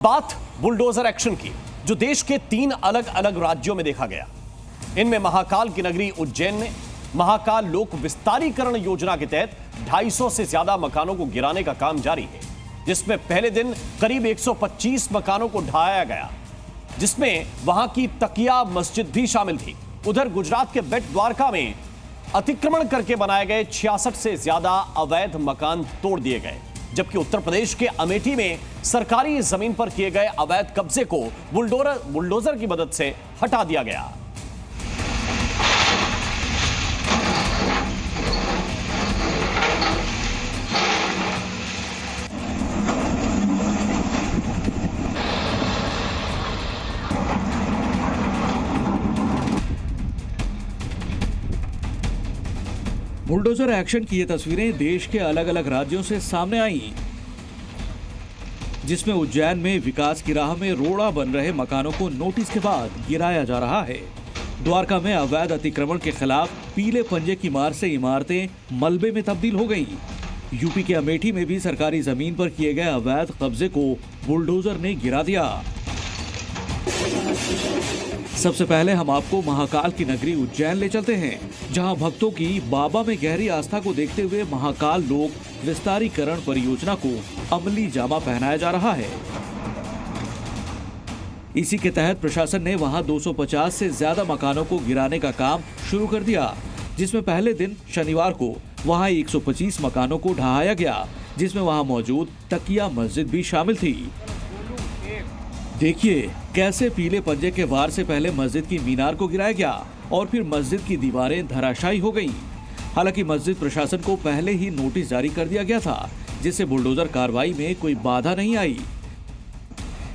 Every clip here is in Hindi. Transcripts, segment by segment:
बात बुलडोजर एक्शन की, जो देश के 3 अलग अलग राज्यों में देखा गया। इनमें महाकाल की नगरी उज्जैन में महाकाल लोक विस्तारीकरण योजना के तहत 250 से ज्यादा मकानों को गिराने का काम जारी है, जिसमें पहले दिन करीब 125 मकानों को ढहाया गया, जिसमें वहां की तकिया मस्जिद भी शामिल थी। उधर गुजरात के बेट द्वारका में अतिक्रमण करके बनाए गए 66 से ज्यादा अवैध मकान तोड़ दिए गए, जबकि उत्तर प्रदेश के अमेठी में सरकारी जमीन पर किए गए अवैध कब्जे को बुलडोजर की मदद से हटा दिया गया। बुलडोजर एक्शन की ये तस्वीरें देश के अलग अलग राज्यों से सामने आई, जिसमें उज्जैन में विकास की राह में रोड़ा बन रहे मकानों को नोटिस के बाद गिराया जा रहा है। द्वारका में अवैध अतिक्रमण के खिलाफ पीले पंजे की मार से इमारतें मलबे में तब्दील हो गईं। यूपी के अमेठी में भी सरकारी जमीन पर किए गए अवैध कब्जे को बुलडोजर ने गिरा दिया। सबसे पहले हम आपको महाकाल की नगरी उज्जैन ले चलते हैं, जहां भक्तों की बाबा में गहरी आस्था को देखते हुए महाकाल लोक विस्तारीकरण परियोजना को अमली जामा पहनाया जा रहा है। इसी के तहत प्रशासन ने वहां 250 से ज्यादा मकानों को गिराने का काम शुरू कर दिया, जिसमें पहले दिन शनिवार को वहां 125 मकानों को ढहाया गया, जिसमें वहां मौजूद तकिया मस्जिद भी शामिल थी। देखिए कैसे पीले पंजे के वार से पहले मस्जिद की मीनार को गिराया गया और फिर मस्जिद की दीवारें धराशायी हो गईं। हालांकि मस्जिद प्रशासन को पहले ही नोटिस जारी कर दिया गया था, जिससे बुलडोजर कार्रवाई में कोई बाधा नहीं आई।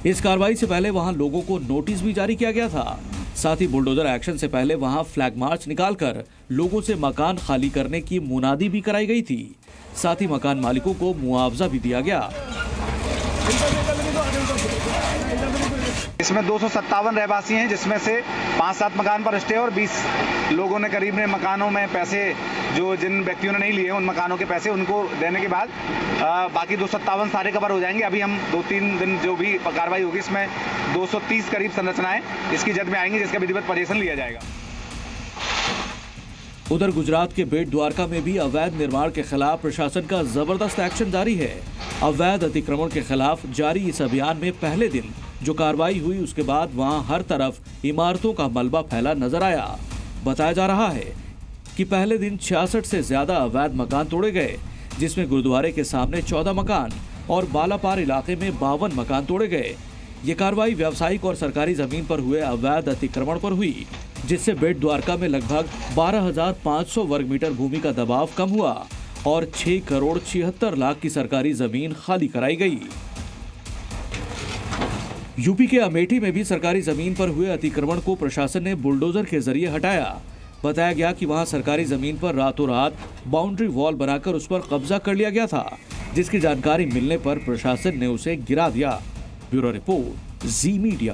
इस कार्रवाई से पहले वहां लोगों को नोटिस भी जारी किया गया था। साथ ही बुलडोजर एक्शन से पहले वहां फ्लैग मार्च निकालकर लोगों से मकान खाली करने की मुनादी भी कराई गई थी। साथ ही मकान मालिकों को मुआवजा भी दिया गया। इसमें 257 रहवासी हैं, जिसमें से 5-7 मकान पर स्टे और 20 लोगों ने करीब ने मकानों में पैसे, जो जिन व्यक्तियों ने नहीं लिए उन मकानों के पैसे उनको देने के बाद बाकी 257 सारे कवर हो जाएंगे। अभी हम 2-3 दिन जो भी कार्रवाई होगी, इसमें 230 करीब संरचनाएं इसकी जद में आएंगी, जिसका विधिवत परीक्षण लिया जाएगा। उधर गुजरात के बेट द्वारका में भी अवैध निर्माण के खिलाफ प्रशासन का जबरदस्त एक्शन जारी है। अवैध अतिक्रमण के खिलाफ जारी इस अभियान में पहले दिन जो कार्रवाई हुई, उसके बाद वहां हर तरफ इमारतों का मलबा फैला नजर आया। बताया जा रहा है कि पहले दिन 66 से ज्यादा अवैध मकान तोड़े गए, जिसमें गुरुद्वारे के सामने 14 मकान और बालापार इलाके में 52 मकान तोड़े गए। ये कार्रवाई व्यावसायिक और सरकारी जमीन पर हुए अवैध अतिक्रमण पर हुई, जिससे बेट द्वारका में लगभग 12,500 वर्ग मीटर भूमि का दबाव कम हुआ और 6 करोड़ 76 लाख की सरकारी जमीन खाली कराई गई। यूपी के अमेठी में भी सरकारी जमीन पर हुए अतिक्रमण को प्रशासन ने बुलडोजर के जरिए हटाया। बताया गया कि वहां सरकारी जमीन पर रातों रात बाउंड्री वॉल बनाकर उस पर कब्जा कर लिया गया था, जिसकी जानकारी मिलने पर प्रशासन ने उसे गिरा दिया। ब्यूरो रिपोर्ट, जी मीडिया।